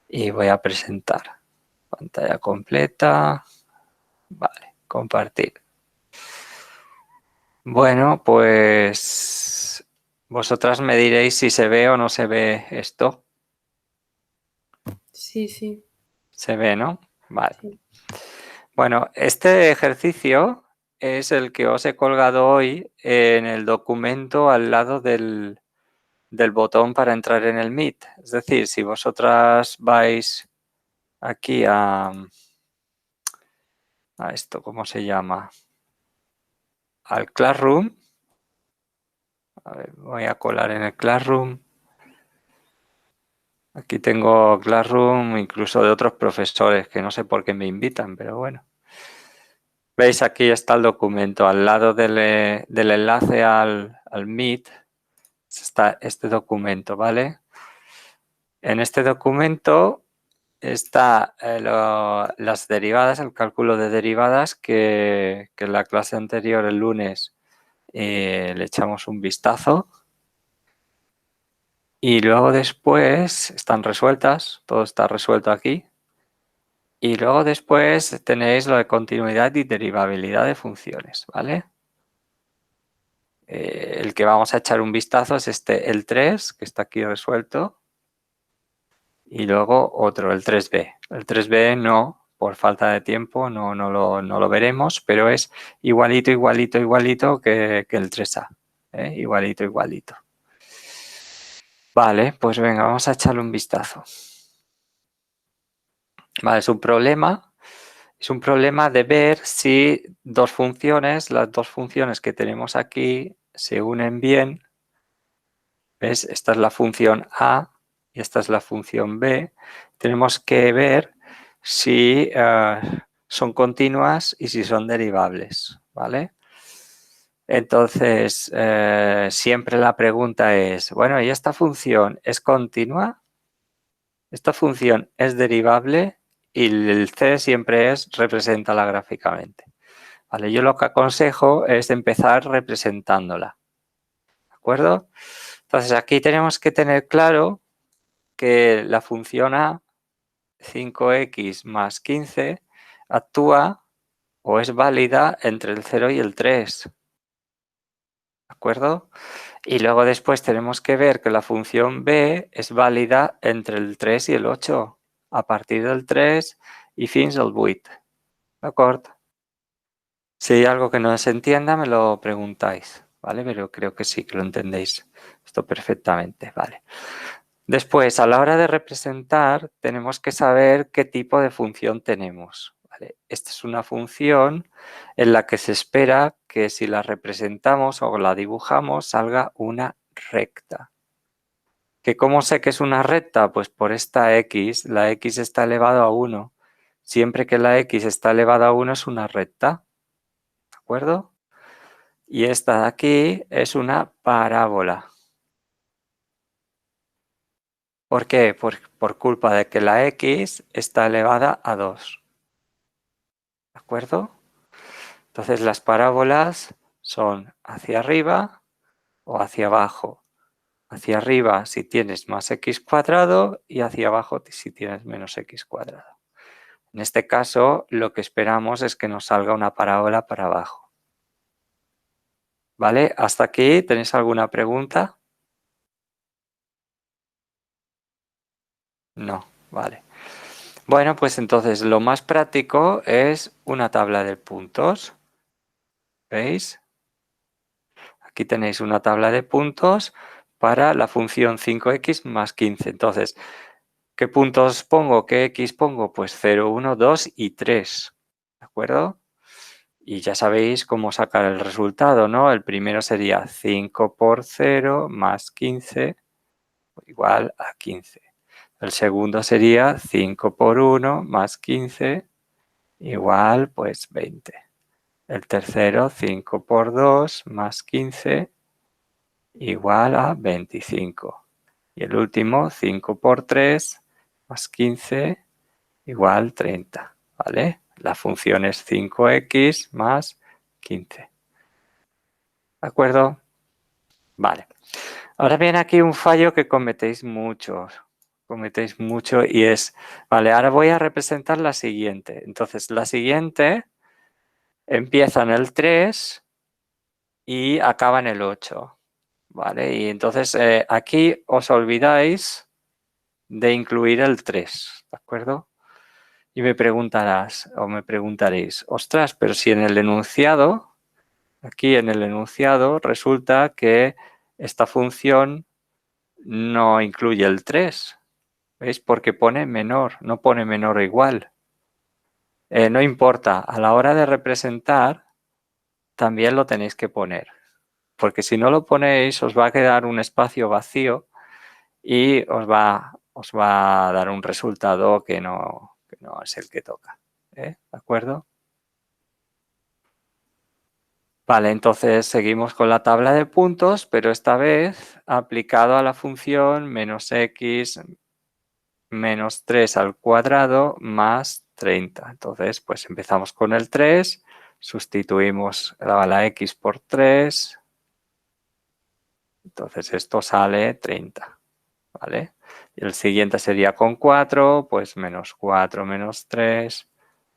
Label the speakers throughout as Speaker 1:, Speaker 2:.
Speaker 1: y voy a presentar. Pantalla completa. Vale, compartir. Bueno, pues vosotras me diréis si se ve o no se ve esto.
Speaker 2: Sí, sí.
Speaker 1: Se ve, ¿no? Vale.
Speaker 2: Sí.
Speaker 1: Bueno, este ejercicio es el que os he colgado hoy en el documento al lado del botón para entrar en el Meet. Es decir, si vosotras vais aquí a esto, ¿cómo se llama? Al Classroom. A ver, voy a colar en el Classroom. Aquí tengo Classroom incluso de otros profesores que no sé por qué me invitan, pero bueno. Veis, aquí está el documento. Al lado del enlace al Meet está este documento, ¿vale? En este documento está las derivadas, el cálculo de derivadas que en la clase anterior, el lunes, le echamos un vistazo. Y luego después están resueltas, todo está resuelto aquí. Y luego después tenéis lo de continuidad y derivabilidad de funciones, ¿vale? El que vamos a echar un vistazo es el 3, que está aquí resuelto. Y luego otro, el 3b. El 3b no, por falta de tiempo, no lo veremos, pero es igualito, igualito, igualito que el 3a. Igualito, igualito. Vale, pues venga, vamos a echarle un vistazo. Vale, es un problema de ver si dos funciones, las dos funciones que tenemos aquí, se unen bien. ¿Ves? Esta es la función A y esta es la función B. Tenemos que ver si son continuas y si son derivables, ¿vale? Entonces, siempre la pregunta es, bueno, ¿y esta función es continua? ¿Esta función es derivable? Y el C siempre es represéntala gráficamente. Vale, yo lo que aconsejo es empezar representándola. ¿De acuerdo? Entonces, aquí tenemos que tener claro que la función A, 5x más 15, actúa o es válida entre el 0 y el 3. ¿De acuerdo? Y luego después tenemos que ver que la función B es válida entre el 3 y el 8, a partir del 3 y fins al 8. ¿D'acord? Si hay algo que no se entienda, me lo preguntáis, ¿vale? Pero creo que sí, que lo entendéis esto perfectamente, ¿vale? Después, a la hora de representar, tenemos que saber qué tipo de función tenemos, ¿vale? Esta es una función en la que se espera que si la representamos o la dibujamos, salga una recta. ¿Que cómo sé que es una recta? Pues por esta x, la x está elevado a 1. Siempre que la x está elevada a 1 es una recta, ¿de acuerdo? Y esta de aquí es una parábola. ¿Por qué? Por culpa de que la x está elevada a 2. ¿De acuerdo? Entonces las parábolas son hacia arriba o hacia abajo. Hacia arriba si tienes más x cuadrado y hacia abajo si tienes menos x cuadrado. En este caso, lo que esperamos es que nos salga una parábola para abajo. ¿Vale? ¿Hasta aquí tenéis alguna pregunta? No, vale. Bueno, pues entonces lo más práctico es una tabla de puntos. ¿Veis? Aquí tenéis una tabla de puntos para la función 5x más 15. Entonces, ¿qué puntos pongo? ¿Qué x pongo? Pues 0, 1, 2 y 3. ¿De acuerdo? Y ya sabéis cómo sacar el resultado, ¿no? El primero sería 5 por 0 más 15 igual a 15. El segundo sería 5 por 1 más 15 igual pues 20. El tercero 5 por 2 más 15 igual a 25. Y el último 5 por 3 más 15 igual 30. ¿Vale? La función es 5x más 15. ¿De acuerdo? Vale. Ahora viene aquí un fallo que cometéis muchos. cometéis mucho y es... Vale, ahora voy a representar la siguiente. Entonces, la siguiente empieza en el 3 y acaba en el 8. ¿Vale? Y entonces aquí os olvidáis de incluir el 3, ¿de acuerdo? Y me preguntarás o me preguntaréis, ostras, pero si en el enunciado, aquí en el enunciado, resulta que esta función no incluye el 3. ¿Veis? Porque pone menor, no pone menor o igual. No importa, a la hora de representar también lo tenéis que poner. Porque si no lo ponéis os va a quedar un espacio vacío y os va a dar un resultado que no es el que toca. ¿De acuerdo? Vale, entonces seguimos con la tabla de puntos, pero esta vez aplicado a la función menos x menos 3 al cuadrado más 30. Entonces, pues empezamos con el 3, sustituimos la x por 3, entonces esto sale 30, ¿vale? Y el siguiente sería con 4, pues menos 4 menos 3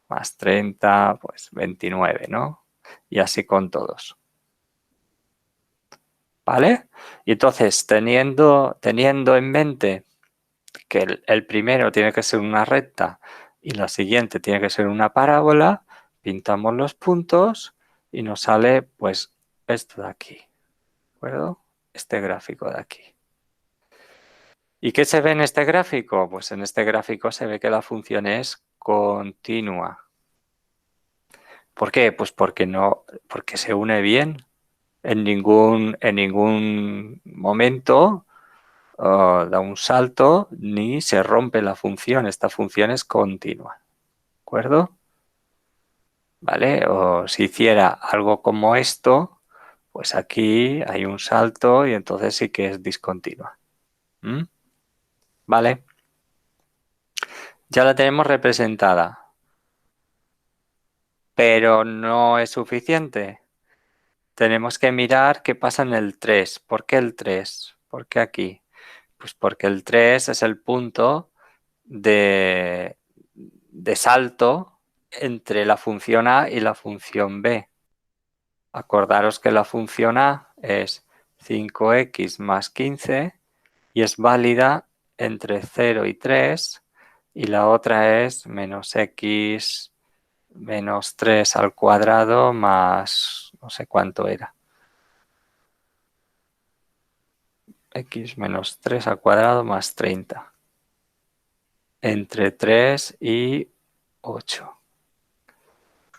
Speaker 1: más 30, pues 29, ¿no? Y así con todos. ¿Vale? Y entonces, teniendo en mente que el primero tiene que ser una recta y la siguiente tiene que ser una parábola, pintamos los puntos y nos sale pues esto de aquí, ¿de acuerdo? Este gráfico de aquí. ¿Y qué se ve en este gráfico? Pues en este gráfico se ve que la función es continua. ¿Por qué? Pues porque se une bien. En ningún momento da un salto ni se rompe la función. Esta función es continua. ¿De acuerdo? ¿Vale? O si hiciera algo como esto, pues aquí hay un salto y entonces sí que es discontinua. ¿Mm? ¿Vale? Ya la tenemos representada, pero no es suficiente. Tenemos que mirar qué pasa en el 3. ¿Por qué el 3? ¿Por qué aquí? Pues porque el 3 es el punto de salto entre la función A y la función B. Acordaros que la función A es 5x más 15 y es válida entre 0 y 3 y la otra es menos x menos 3 al cuadrado más no sé cuánto era. X menos 3 al cuadrado más 30. Entre 3 y 8.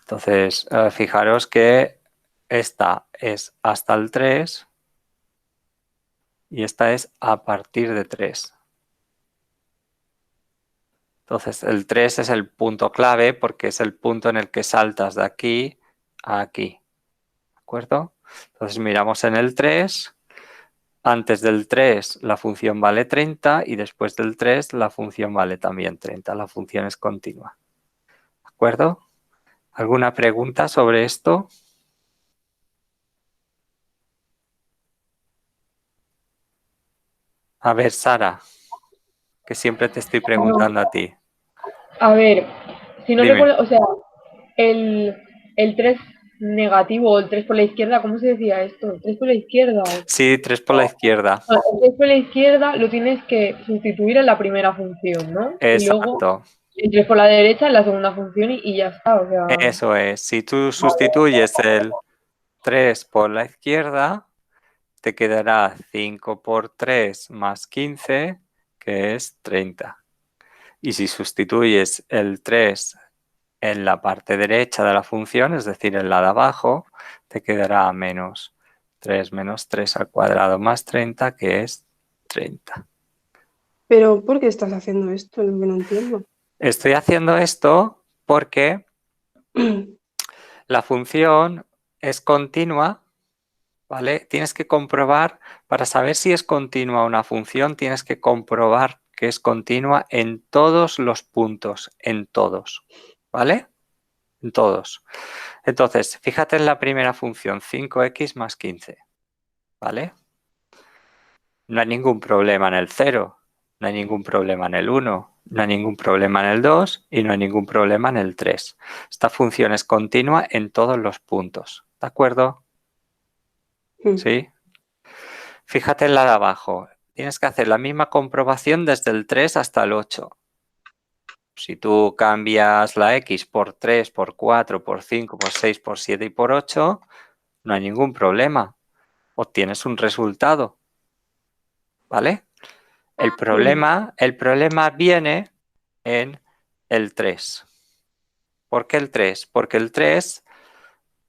Speaker 1: Entonces, fijaros que esta es hasta el 3 y esta es a partir de 3. Entonces, el 3 es el punto clave porque es el punto en el que saltas de aquí a aquí. ¿De acuerdo? Entonces, miramos en el 3. Antes del 3 la función vale 30 y después del 3 la función vale también 30. La función es continua. ¿De acuerdo? ¿Alguna pregunta sobre esto? A ver, Sara, que siempre te estoy preguntando a ti.
Speaker 2: A ver, si no
Speaker 1: Dime.
Speaker 2: recuerdo, o sea, el, el 3 negativo o el 3 por la izquierda, ¿cómo se decía esto? ¿El 3 por la izquierda?
Speaker 1: Sí, 3 por la izquierda.
Speaker 2: El 3 por la izquierda lo tienes que sustituir en la primera función, ¿no? Y luego
Speaker 1: Exacto.
Speaker 2: el 3 por la derecha en la segunda función y ya está, o sea,
Speaker 1: Eso es. Si tú sustituyes el 3 por la izquierda, te quedará 5 por 3 más 15, que es 30. Y si sustituyes el 3 en la parte derecha de la función, es decir, en la de abajo, te quedará menos 3 menos 3 al cuadrado más 30, que es 30.
Speaker 3: Pero, ¿por qué estás haciendo esto? Es lo que no entiendo.
Speaker 1: Estoy haciendo esto porque la función es continua, ¿vale? Tienes que comprobar, para saber si es continua una función, tienes que comprobar que es continua en todos los puntos, en todos, ¿vale? En todos. Entonces, fíjate en la primera función, 5x más 15, ¿vale? No hay ningún problema en el 0, No hay ningún problema en el 1, no hay ningún problema en el 2 y no hay ningún problema en el 3. Esta función es continua en todos los puntos. ¿De acuerdo? ¿Sí? Fíjate en la de abajo. Tienes que hacer la misma comprobación desde el 3 hasta el 8. Si tú cambias la x por 3, por 4, por 5, por 6, por 7 y por 8, no hay ningún problema. Obtienes un resultado. ¿Vale? El problema viene en el 3. ¿Por qué el 3? Porque el 3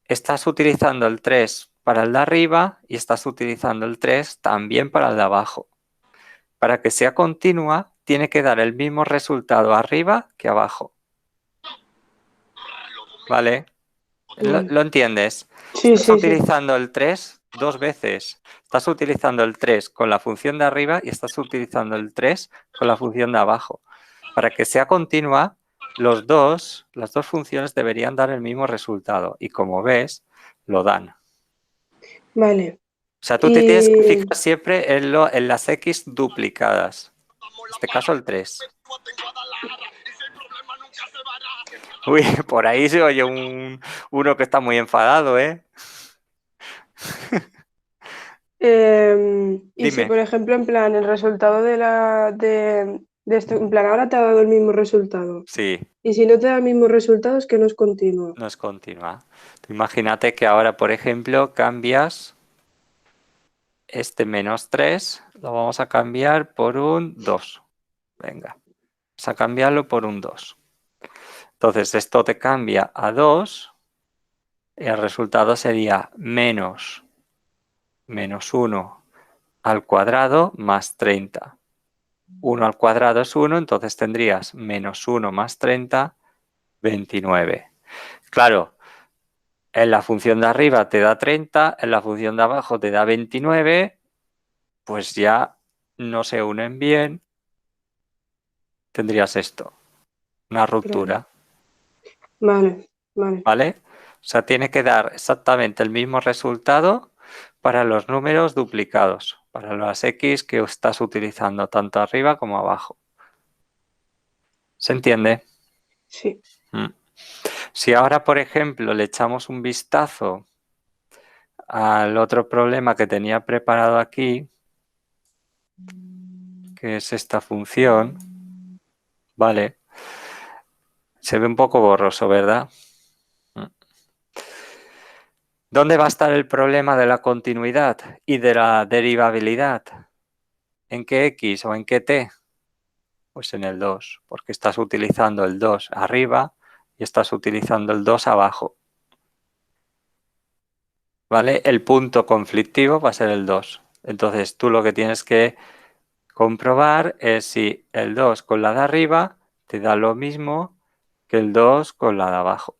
Speaker 1: estás utilizando el 3 para el de arriba y estás utilizando el 3 también para el de abajo. Para que sea continua, tiene que dar el mismo resultado arriba que abajo. ¿Vale? ¿Lo entiendes?
Speaker 3: Sí,
Speaker 1: Estás
Speaker 3: sí, sí.
Speaker 1: utilizando el 3 2 veces. Estás utilizando el 3 con la función de arriba y estás utilizando el 3 con la función de abajo. Para que sea continua, las dos funciones deberían dar el mismo resultado. Y como ves, lo dan.
Speaker 3: Vale.
Speaker 1: O sea, tú te tienes que fijar siempre en las x duplicadas. En este caso el 3. Uy, por ahí se oye uno que está muy enfadado, ¿eh?
Speaker 3: Y si,
Speaker 1: Dime.
Speaker 3: por ejemplo, en plan, el resultado de esto, en plan, ahora te ha dado el mismo resultado.
Speaker 1: Sí,
Speaker 3: Y si no te da el mismo resultado, es que no es continuo.
Speaker 1: no es continua. Tú imagínate que ahora, por ejemplo, cambias este menos 3, lo vamos a cambiar por un 2. Venga, vamos a cambiarlo por un 2. Entonces, esto te cambia a 2 y el resultado sería menos 1 al cuadrado más 30. 1 al cuadrado es 1, entonces tendrías menos 1 más 30, 29. Claro, en la función de arriba te da 30, en la función de abajo te da 29, pues ya no se unen bien. Tendrías esto, una ruptura.
Speaker 3: Vale, vale.
Speaker 1: ¿Vale? O sea, tiene que dar exactamente el mismo resultado para los números duplicados, para las x que estás utilizando tanto arriba como abajo. ¿Se entiende?
Speaker 3: Sí.
Speaker 1: Si ahora, por ejemplo, le echamos un vistazo al otro problema que tenía preparado aquí, que es esta función, ¿vale? Se ve un poco borroso, ¿verdad? ¿Dónde va a estar el problema de la continuidad y de la derivabilidad? ¿En qué x o en qué t? Pues en el 2, porque estás utilizando el 2 arriba y estás utilizando el 2 abajo. ¿Vale? El punto conflictivo va a ser el 2. Entonces tú lo que tienes que comprobar es si el 2 con la de arriba te da lo mismo que el 2 con la de abajo.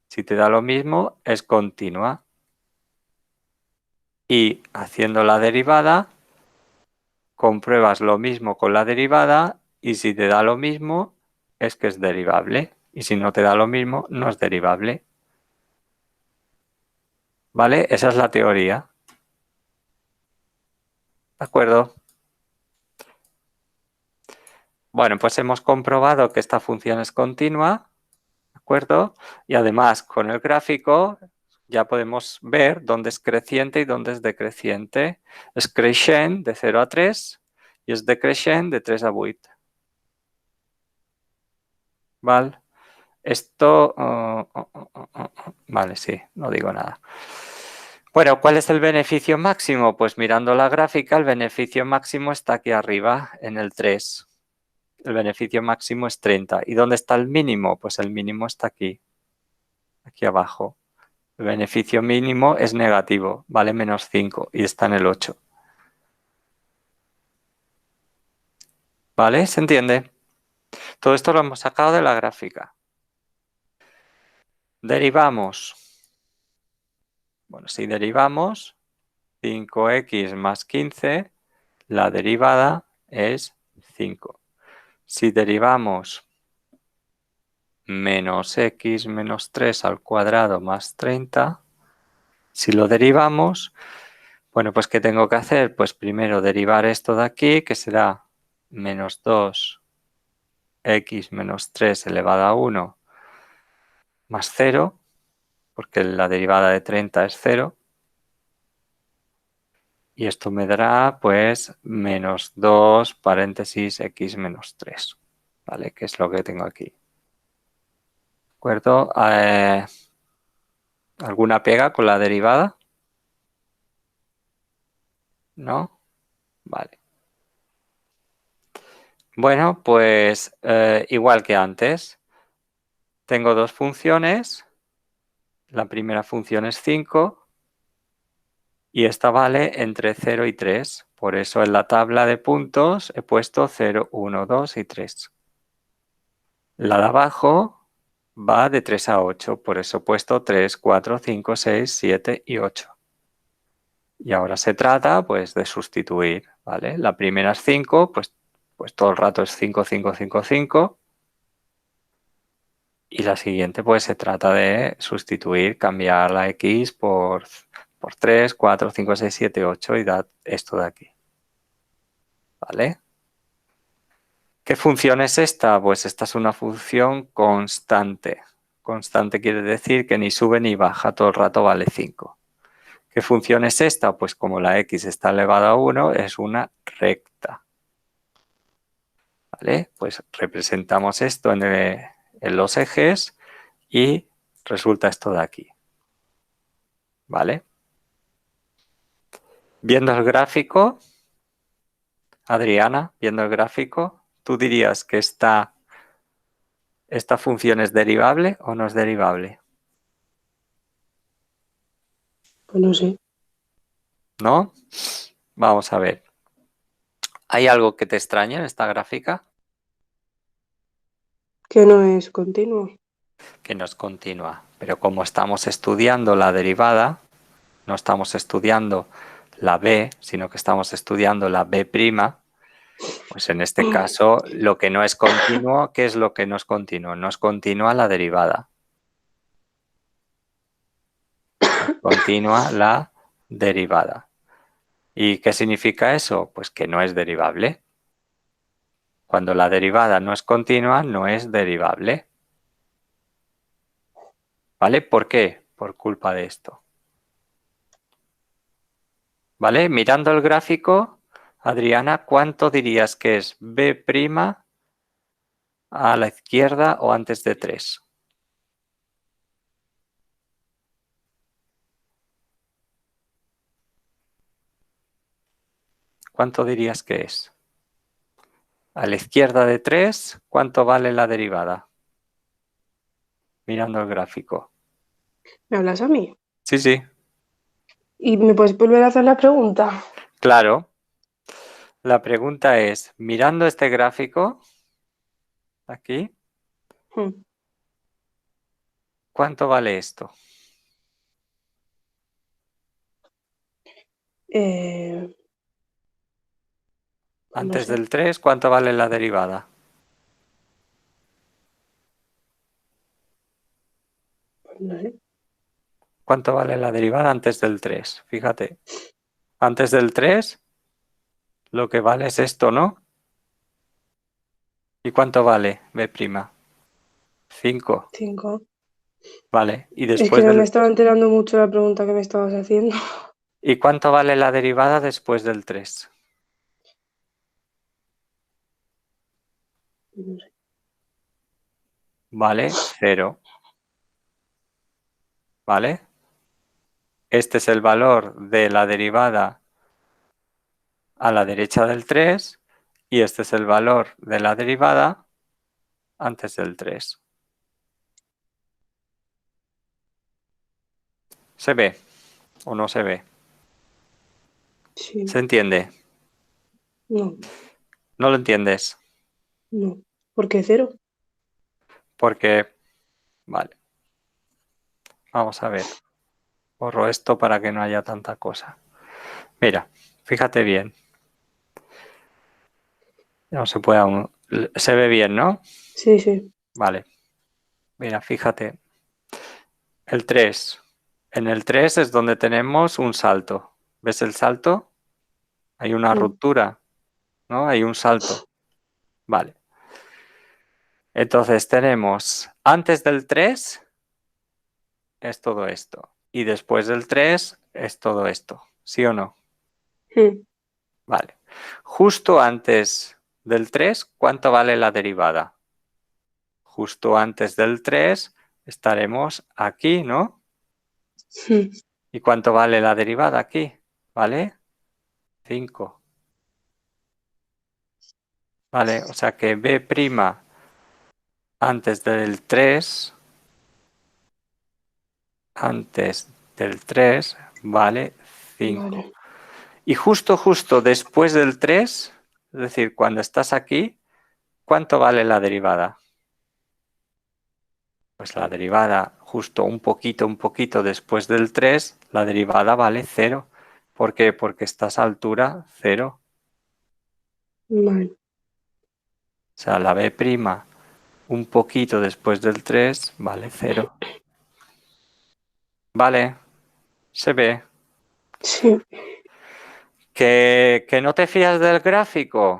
Speaker 1: Si te da lo mismo, es continua. Y haciendo la derivada, compruebas lo mismo con la derivada y si te da lo mismo, es que es derivable. Y si no te da lo mismo, no es derivable. ¿Vale? Esa es la teoría. ¿De acuerdo? Bueno, pues hemos comprobado que esta función es continua. ¿De acuerdo? Y además, con el gráfico ya podemos ver dónde es creciente y dónde es decreciente. Es creixent de 0 a 3 y es decreixent de 3 a 8. ¿Vale? Esto... vale, sí, no digo nada. Bueno, ¿cuál es el beneficio máximo? Pues mirando la gráfica, el beneficio máximo está aquí arriba, en el 3. El beneficio máximo es 30. ¿Y dónde está el mínimo? Pues el mínimo está aquí abajo. El beneficio mínimo es negativo, vale menos 5 y está en el 8. ¿Vale? ¿Se entiende? Todo esto lo hemos sacado de la gráfica. Derivamos. Bueno, si derivamos 5x más 15, la derivada es 5. Si derivamos menos x menos 3 al cuadrado más 30, si lo derivamos, Bueno, pues ¿qué tengo que hacer? Pues primero derivar esto de aquí, que será menos 2x menos 3 elevado a 1 más 0, porque la derivada de 30 es 0. Y esto me dará, pues, menos 2 paréntesis x menos 3, ¿vale? Que es lo que tengo aquí. ¿De acuerdo? ¿Alguna pega con la derivada? ¿No? Vale. Bueno, pues igual que antes, tengo dos funciones. La primera función es 5 y esta vale entre 0 y 3. Por eso en la tabla de puntos he puesto 0, 1, 2 y 3. La de abajo va de 3 a 8, por eso he puesto 3, 4, 5, 6, 7 y 8. Y ahora se trata, pues, de sustituir, ¿vale? La primera es 5, pues todo el rato es 5, 5, 5, 5. Y la siguiente, pues, se trata de sustituir, cambiar la x por 3, 4, 5, 6, 7, 8 y dar esto de aquí, ¿vale? ¿Qué función es esta? Pues esta es una función constante. Constante quiere decir que ni sube ni baja, todo el rato vale 5. ¿Qué función es esta? Pues como la x está elevada a 1, es una recta. ¿Vale? Pues representamos esto en los ejes y resulta esto de aquí. ¿Vale? Viendo el gráfico, Adriana, viendo el gráfico, ¿tú dirías que esta función es derivable o no es derivable?
Speaker 3: Pues no sé.
Speaker 1: ¿No? Vamos a ver. ¿Hay algo que te extraña en esta gráfica?
Speaker 3: Que no es continuo.
Speaker 1: Que no es continua. Pero como estamos estudiando la derivada, no estamos estudiando la b, sino que estamos estudiando la b', pues en este caso lo que no es continuo, ¿qué es lo que no es continuo? No es continua la derivada. Es continua la derivada. ¿Y qué significa eso? Pues que no es derivable. Cuando la derivada no es continua, no es derivable. ¿Vale? ¿Por qué? Por culpa de esto. ¿Vale? Mirando el gráfico, Adriana, ¿cuánto dirías que es b' a la izquierda o antes de 3? ¿Cuánto dirías que es? A la izquierda de 3, ¿cuánto vale la derivada? Mirando el gráfico.
Speaker 3: ¿Me hablas a mí?
Speaker 1: Sí, sí,
Speaker 3: ¿Y me puedes volver a hacer la pregunta?
Speaker 1: claro. La pregunta es, mirando este gráfico, aquí,
Speaker 3: Hmm.
Speaker 1: ¿cuánto vale esto?
Speaker 3: Eh, pues no
Speaker 1: Antes
Speaker 3: sé,
Speaker 1: del 3, ¿cuánto vale la derivada?
Speaker 3: pues no sé.
Speaker 1: ¿Cuánto vale la derivada antes del 3? Fíjate. Antes del 3, lo que vale es esto, ¿no? ¿Y cuánto vale b'? 5.
Speaker 3: 5.
Speaker 1: Vale. ¿Y
Speaker 3: Es que
Speaker 1: después
Speaker 3: no me
Speaker 1: del...
Speaker 3: estaba enterando mucho la pregunta que me estabas haciendo.
Speaker 1: ¿Y cuánto vale la derivada después del 3?
Speaker 3: No sé.
Speaker 1: Vale, 0. ¿Vale? Este es el valor de la derivada a la derecha del 3 y este es el valor de la derivada antes del 3. ¿Se ve o no se ve?
Speaker 3: Sí,
Speaker 1: ¿Se entiende?
Speaker 3: no,
Speaker 1: ¿No lo entiendes?
Speaker 3: no. ¿Por qué 0?
Speaker 1: Porque, vale, vamos a ver. Borro esto para que no haya tanta cosa. Mira, fíjate bien. No se puede aún. Se ve bien, ¿no?
Speaker 3: Sí, sí.
Speaker 1: Vale. Mira, fíjate. El 3. En el 3 es donde tenemos un salto. ¿Ves el salto? Hay una ruptura, ¿no? Hay un salto. Vale. Entonces tenemos antes del 3 es todo esto. Y después del 3 es todo esto. ¿Sí o no? Vale. Justo antes del 3, ¿cuánto vale la derivada? Justo antes del 3 estaremos aquí, ¿no? ¿Y cuánto vale la derivada aquí? ¿Vale? 5. ¿Vale? O sea que B' antes del 3 vale 5.
Speaker 3: Vale.
Speaker 1: Y justo después del 3, es decir, cuando estás aquí, ¿cuánto vale la derivada? Pues la derivada justo un poquito después del 3, la derivada vale 0. ¿Por qué? Porque estás a altura 0.
Speaker 3: Vale.
Speaker 1: O sea, la B' un poquito después del 3 vale 0. Vale, se ve.
Speaker 3: Sí.
Speaker 1: ¿Que no te fías del gráfico?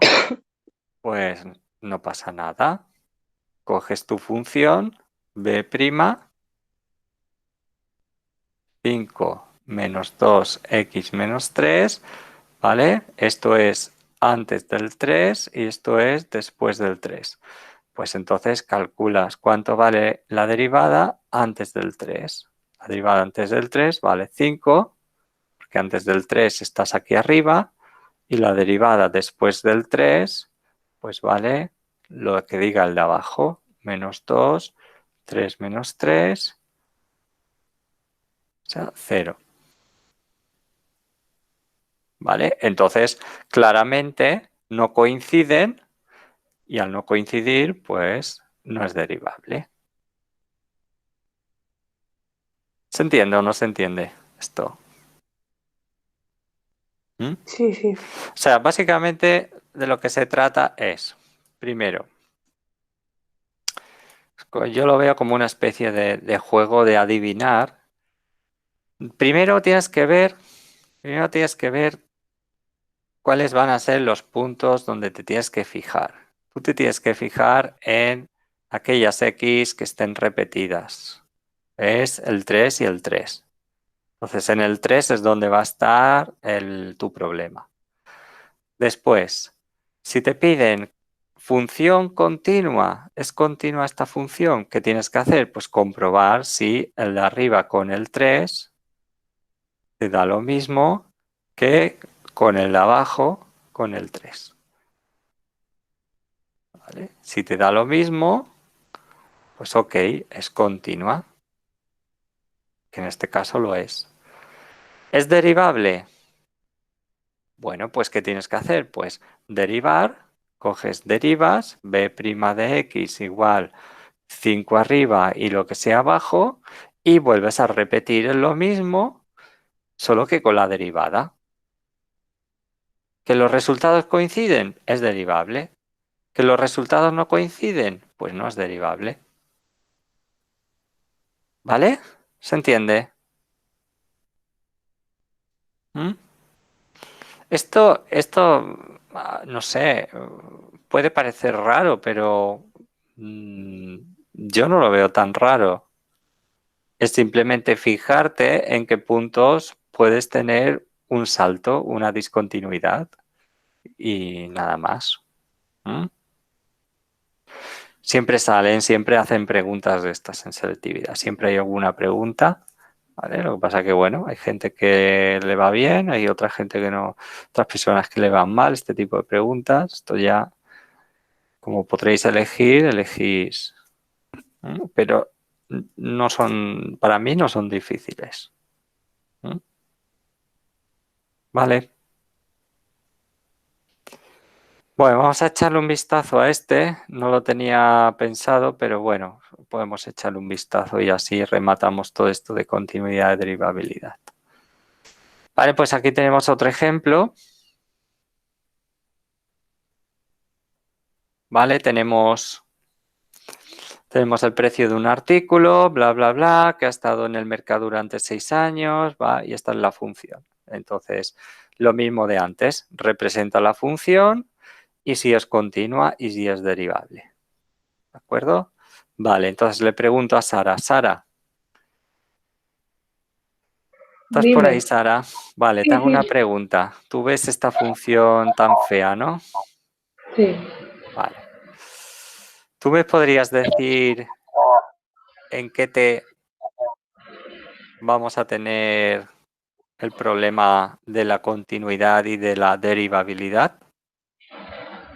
Speaker 1: Pues no pasa nada. Coges tu función B', 5 menos 2x menos 3, ¿vale? Esto es antes del 3 y esto es después del 3. Pues entonces calculas cuánto vale la derivada antes del 3. La derivada antes del 3 vale 5, porque antes del 3 estás aquí arriba, y la derivada después del 3, pues vale lo que diga el de abajo, menos 2, 3 menos 3, o sea, 0. ¿Vale? Entonces, claramente no coinciden y al no coincidir, pues no es derivable. ¿Se entiende o no se entiende esto? ¿Mm?
Speaker 3: Sí, sí.
Speaker 1: O sea, básicamente de lo que se trata es, primero, yo lo veo como una especie de juego de adivinar. Primero tienes que ver cuáles van a ser los puntos donde te tienes que fijar. Tú te tienes que fijar en aquellas X que estén repetidas. Es el 3 y el 3. Entonces en el 3 es donde va a estar tu problema. Después, si te piden función continua, ¿es continua esta función? ¿Qué tienes que hacer? Pues comprobar si el de arriba con el 3 te da lo mismo que con el de abajo con el 3. ¿Vale? Si te da lo mismo, pues ok, es continua, que en este caso lo es. ¿Es derivable? Bueno, pues ¿qué tienes que hacer? Pues derivar, coges derivas, b' de x igual 5 arriba y lo que sea abajo, y vuelves a repetir lo mismo, solo que con la derivada. ¿Que los resultados coinciden? Es derivable. ¿Que los resultados no coinciden? Pues no es derivable. ¿Vale? ¿Se entiende? ¿Mm? Esto, no sé, puede parecer raro, pero yo no lo veo tan raro. Es simplemente fijarte en qué puntos puedes tener un salto, una discontinuidad y nada más. ¿Mm? Siempre salen, siempre hacen preguntas de estas en selectividad. Siempre hay alguna pregunta, ¿vale? Lo que pasa que, bueno, hay gente que le va bien, hay otra gente que no, otras personas que le van mal este tipo de preguntas. Esto ya, como podréis elegir, elegís. Pero no son, para mí no son difíciles. ¿Vale? Bueno, vamos a echarle un vistazo a este. No lo tenía pensado, pero bueno, podemos echarle un vistazo y así rematamos todo esto de continuidad de derivabilidad. Vale, pues aquí tenemos otro ejemplo. Vale, tenemos el precio de un artículo, bla, bla, bla, que ha estado en el mercado durante 6 años, va, y esta es la función. Entonces, lo mismo de antes, representa la función y si es continua y si es derivable. ¿De acuerdo? Vale, entonces le pregunto a Sara. Sara, ¿estás por ahí,
Speaker 2: Dime.
Speaker 1: Sara? Vale, te
Speaker 2: Sí,
Speaker 1: hago
Speaker 2: sí,
Speaker 1: una pregunta. ¿Tú ves esta función tan fea, no?
Speaker 2: sí.
Speaker 1: Vale. ¿Tú me podrías decir en qué te vamos a tener el problema de la continuidad y de la derivabilidad?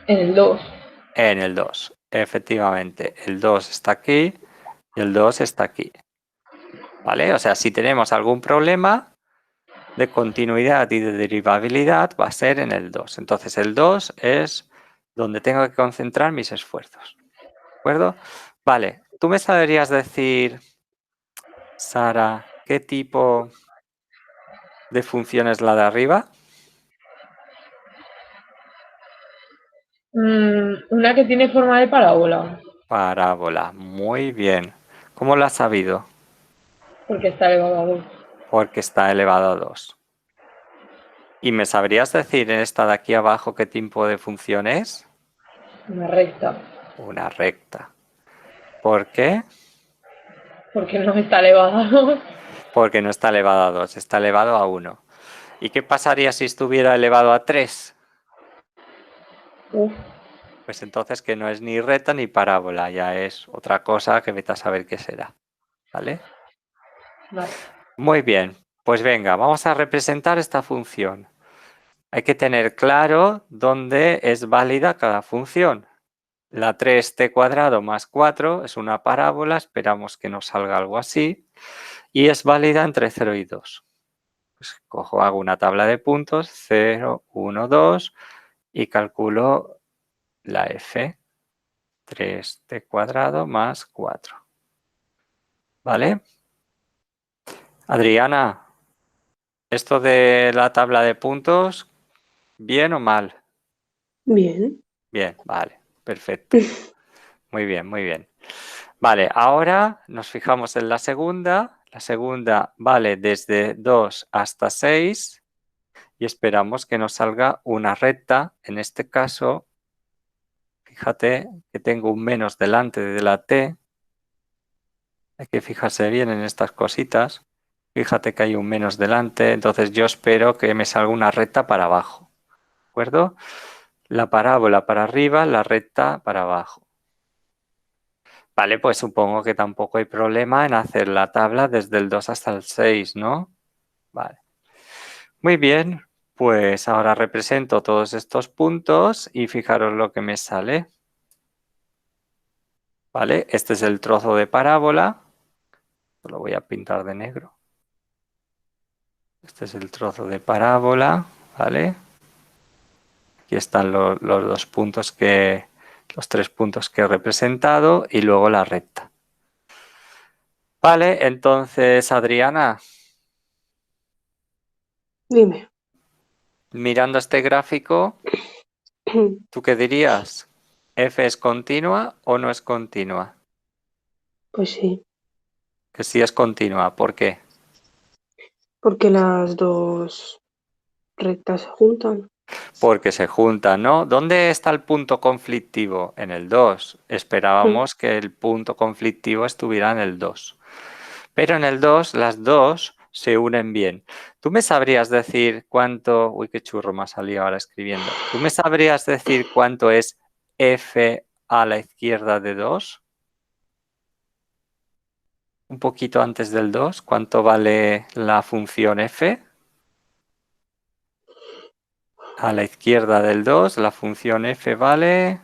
Speaker 2: En el 2.
Speaker 1: En el 2. Efectivamente, el 2 está aquí y el 2 está aquí. ¿Vale? O sea, si tenemos algún problema de continuidad y de derivabilidad, va a ser en el 2. Entonces, el 2 es donde tengo que concentrar mis esfuerzos. ¿De acuerdo? Vale, ¿tú me sabrías decir, Sara, qué tipo de función es la de arriba?
Speaker 2: Una que tiene forma de parábola,
Speaker 1: Parábola. Muy bien. ¿Cómo lo has sabido?
Speaker 2: porque está elevado a 2.
Speaker 1: Porque está elevado a 2. ¿Y me sabrías decir en esta de aquí abajo qué tipo de función es?
Speaker 2: Una recta,
Speaker 1: Una recta. ¿Por qué?
Speaker 2: porque no está elevada a 2.
Speaker 1: Porque no está elevado a 2, está elevado a 1. ¿Y qué pasaría si estuviera elevado a 3?
Speaker 2: Uf,
Speaker 1: Pues entonces que no es ni recta ni parábola, ya es otra cosa que vete a saber qué será. ¿Vale?
Speaker 2: vale.
Speaker 1: Muy bien, pues venga, vamos a representar esta función. Hay que tener claro dónde es válida cada función. La 3t² más 4 es una parábola, esperamos que nos salga algo así, y es válida entre 0 y 2. Pues hago una tabla de puntos, 0, 1, 2, y calculo la f, 3t² más 4. ¿Vale? Adriana, esto de la tabla de puntos, ¿bien o mal?
Speaker 3: Bien.
Speaker 1: Bien, vale, perfecto. Muy bien, muy bien. Vale, ahora nos fijamos en la segunda. La segunda vale desde 2 hasta 6 y esperamos que nos salga una recta. En este caso, fíjate que tengo un menos delante de la t. Hay que fijarse bien en estas cositas. Fíjate que hay un menos delante, entonces yo espero que me salga una recta para abajo. ¿De acuerdo? La parábola para arriba, la recta para abajo. Vale, pues supongo que tampoco hay problema en hacer la tabla desde el 2 hasta el 6, ¿no? Vale. Muy bien, pues ahora represento todos estos puntos y fijaros lo que me sale. ¿Vale? Este es el trozo de parábola. Lo voy a pintar de negro. Este es el trozo de parábola, ¿vale? Aquí están los dos puntos los 3 puntos que he representado y luego la recta. Vale, entonces, Adriana,
Speaker 3: Dime.
Speaker 1: mirando este gráfico, ¿tú qué dirías? ¿F es continua o no es continua?
Speaker 3: Pues sí,
Speaker 1: Que sí es continua, ¿por qué?
Speaker 3: porque las dos rectas se juntan.
Speaker 1: Porque se juntan, ¿no? ¿Dónde está el punto conflictivo? En el 2. Esperábamos que el punto conflictivo estuviera en el 2. Pero en el 2, las dos se unen bien. ¿Tú me sabrías decir cuánto... Uy, qué churro me ha salido ahora escribiendo. ¿Tú me sabrías decir cuánto es f a la izquierda de 2? Un poquito antes del 2. ¿Cuánto vale la función f? A la izquierda del 2, la función f vale...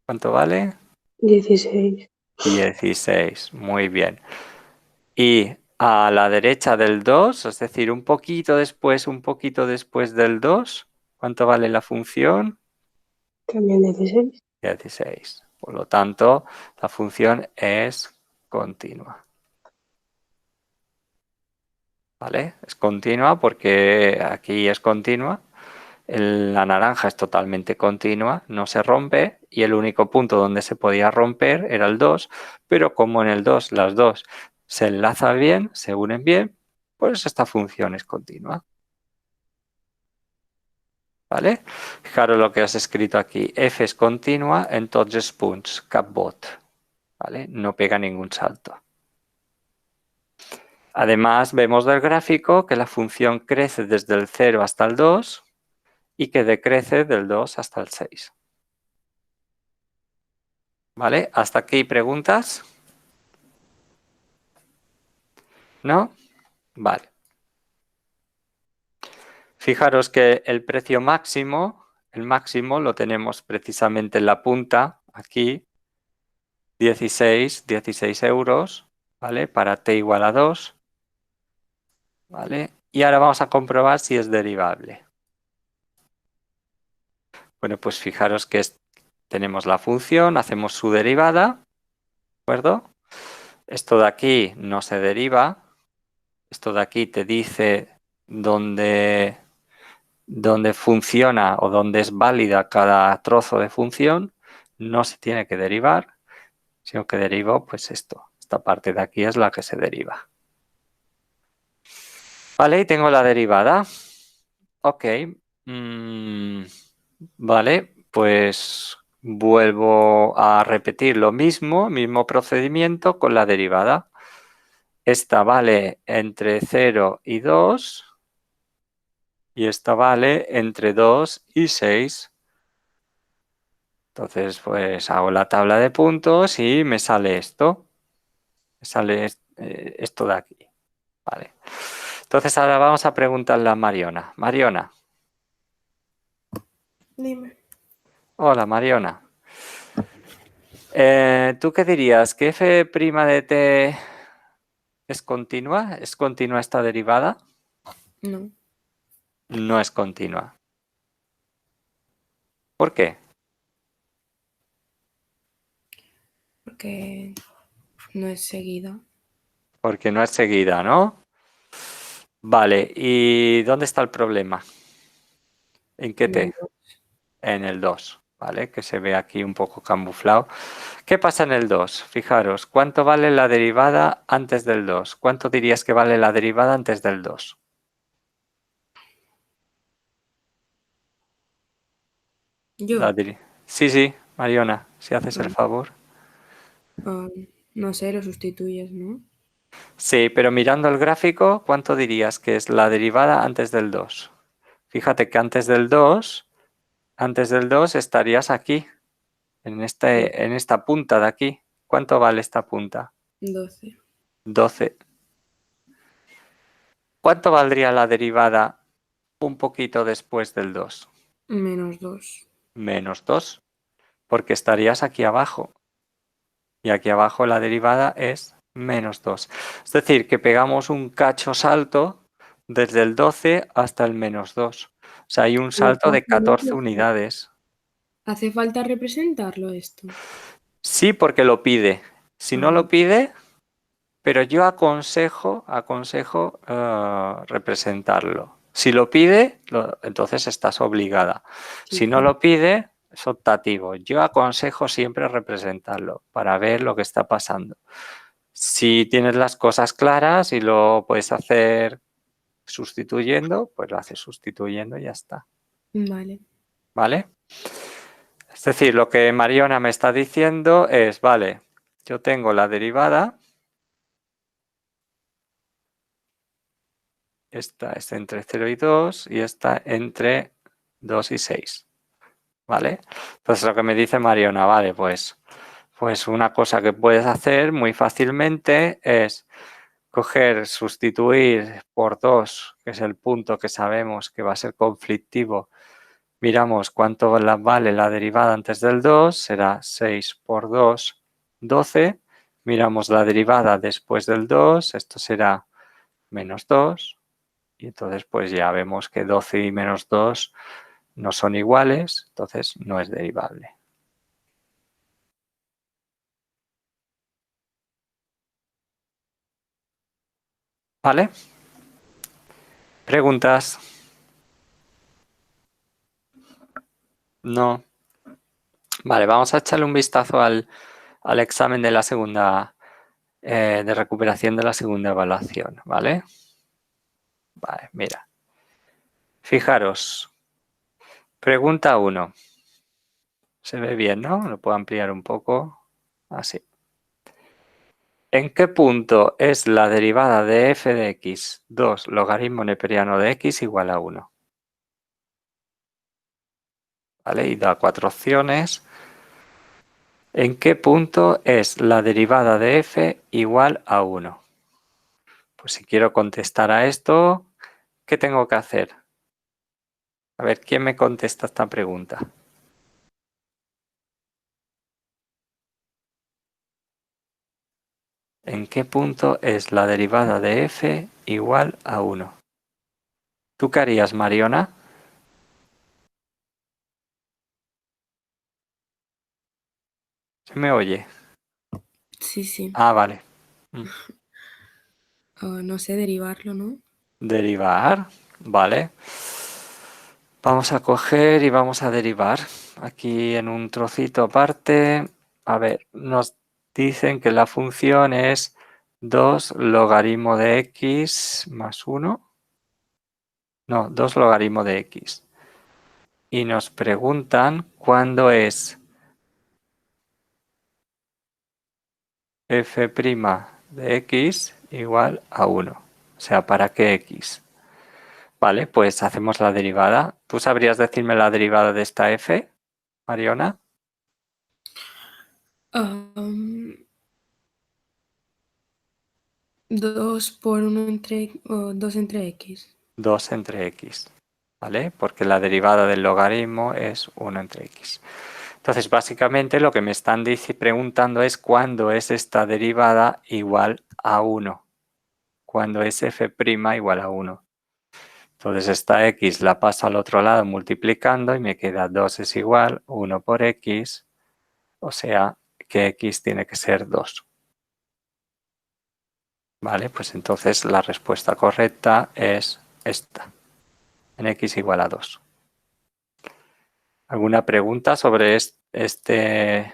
Speaker 1: ¿Cuánto vale?
Speaker 3: 16.
Speaker 1: 16. Muy bien. Y a la derecha del 2, es decir, un poquito después del 2, ¿cuánto vale la función?
Speaker 3: También 16.
Speaker 1: 16. Por lo tanto, la función es continua. ¿Vale? Es continua porque aquí es continua. La naranja es totalmente continua, no se rompe y el único punto donde se podía romper era el 2, pero como en el 2 las dos se enlazan bien, se unen bien, pues esta función es continua. ¿vale? Fijaros lo que os he escrito aquí. F es continua en tots els punts, cap vot, ¿vale? No pega ningún salto. Además, vemos del gráfico que la función crece desde el 0 hasta el 2 y que decrece del 2 hasta el 6. ¿Vale? ¿Hasta aquí preguntas? ¿No? Vale. Fijaros que el precio máximo, el máximo lo tenemos precisamente en la punta, aquí, 16 euros, ¿vale? Para t igual a 2, ¿vale? Y ahora vamos a comprobar si es derivable. Bueno, pues fijaros que tenemos la función, hacemos su derivada, ¿de acuerdo? Esto de aquí no se deriva, esto de aquí te dice dónde funciona o dónde es válida cada trozo de función, no se tiene que derivar, sino que derivo pues esto, esta parte de aquí es la que se deriva. Vale, y tengo la derivada. Ok. Vale, pues vuelvo a repetir lo mismo, mismo procedimiento con la derivada. Esta vale entre 0 y 2 y esta vale entre 2 y 6. Entonces, pues hago la tabla de puntos y me sale esto. Me sale esto de aquí. Vale. Entonces, ahora vamos a preguntarle a Mariona. Mariona.
Speaker 3: Dime.
Speaker 1: Hola, Mariona. ¿Tú qué dirías? ¿Que f' de t es continua? ¿Es continua esta derivada?
Speaker 4: No,
Speaker 1: No es continua. ¿Por qué?
Speaker 4: porque no es seguida.
Speaker 1: Porque no es seguida, ¿no? Vale, ¿y dónde está el problema? ¿En qué t? En el 2, ¿vale? Que se ve aquí un poco camuflado. ¿Qué pasa en el 2? Fijaros, ¿cuánto vale la derivada antes del 2? ¿Cuánto dirías que vale la derivada antes del 2?
Speaker 4: Yo,
Speaker 1: Sí, Mariona, si haces el favor.
Speaker 4: no sé, lo sustituyes, ¿no?
Speaker 1: Sí, pero mirando el gráfico, ¿cuánto dirías que es la derivada antes del 2? Fíjate que antes del 2 estarías aquí, en esta punta de aquí. ¿Cuánto vale esta punta?
Speaker 4: 12.
Speaker 1: 12. ¿Cuánto valdría la derivada un poquito después del 2?
Speaker 4: Menos 2.
Speaker 1: Menos 2, porque estarías aquí abajo. Y aquí abajo la derivada es menos 2. Es decir, que pegamos un cacho salto desde el 12 hasta el menos 2. O sea, hay un salto de 14 unidades.
Speaker 4: ¿Hace falta representarlo esto?
Speaker 1: Sí, porque lo pide. Si no lo pide, pero yo aconsejo representarlo. Si lo pide, entonces estás obligada.
Speaker 4: Sí,
Speaker 1: Si no lo pide, es optativo. Yo aconsejo siempre representarlo para ver lo que está pasando. Si tienes las cosas claras y lo puedes hacer sustituyendo, pues lo haces sustituyendo y ya está.
Speaker 4: Vale.
Speaker 1: ¿Vale? Es decir, lo que Mariona me está diciendo es, vale, yo tengo la derivada. Esta es entre 0 y 2 y esta entre 2 y 6. ¿Vale? Entonces lo que me dice Mariona, vale, pues una cosa que puedes hacer muy fácilmente es coger, sustituir por 2, que es el punto que sabemos que va a ser conflictivo. Miramos cuánto vale la derivada antes del 2, será 6 por 2, 12. Miramos la derivada después del 2, esto será menos 2. Y entonces pues ya vemos que 12 y menos 2 no son iguales, entonces no es derivable. ¿Vale? ¿Preguntas? No. Vale, vamos a echarle un vistazo al examen de la segunda, de recuperación de la segunda evaluación, ¿vale? Vale, mira. Fijaros, Pregunta 1. Se ve bien, ¿no? Lo puedo ampliar un poco. Así. ¿En qué punto es la derivada de f de x 2 logaritmo neperiano de x igual a 1? ¿Vale? Y da 4 opciones. ¿En qué punto es la derivada de f igual a 1? Pues si quiero contestar a esto, ¿qué tengo que hacer? A ver, ¿quién me contesta esta pregunta? ¿En qué punto es la derivada de f igual a 1? ¿Tú qué harías, Mariona? ¿Se me oye?
Speaker 4: Sí, sí.
Speaker 1: Ah, vale.
Speaker 4: No sé, derivarlo, ¿no?
Speaker 1: Derivar, vale. Vamos a coger y vamos a derivar. Aquí en un trocito aparte, a ver, nos dicen que la función es 2 logaritmo de x más 1. No, 2 logaritmo de x. Y nos preguntan cuándo es f' de x igual a 1. O sea, ¿para qué x? Vale, pues hacemos la derivada. ¿Tú sabrías decirme la derivada de esta f, Mariona?
Speaker 4: 2 por 1 entre... 2 entre x.
Speaker 1: 2 entre x, ¿vale? Porque la derivada del logaritmo es 1 entre x. Entonces, básicamente lo que me están preguntando es cuándo es esta derivada igual a 1. Cuando es f' igual a 1. Entonces, esta x la paso al otro lado multiplicando y me queda 2 es igual 1 por x, o sea que x tiene que ser 2. Vale, pues entonces la respuesta correcta es esta, en x igual a 2. ¿Alguna pregunta sobre este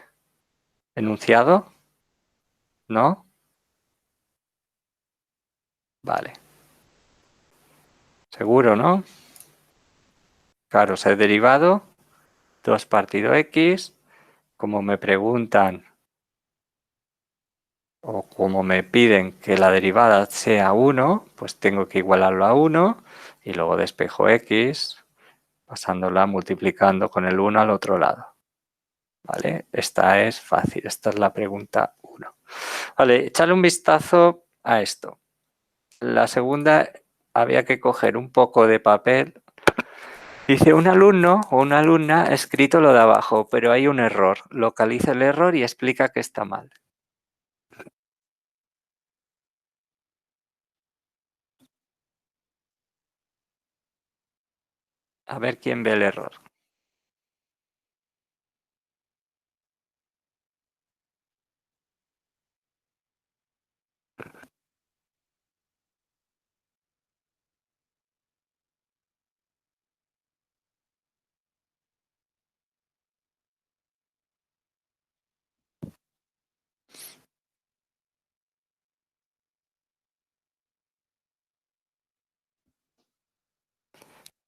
Speaker 1: enunciado? ¿No? Vale. ¿Seguro, no? Claro, ser derivado, 2 partido x, como me preguntan o como me piden que la derivada sea 1, pues tengo que igualarlo a 1 y luego despejo x pasándola multiplicando con el 1 al otro lado. ¿Vale? Esta es fácil, esta es la pregunta 1. Vale, echarle un vistazo a esto. La segunda había que coger un poco de papel. Dice, un alumno o una alumna ha escrito lo de abajo, pero hay un error. Localiza el error y explica que está mal. A ver quién ve el error.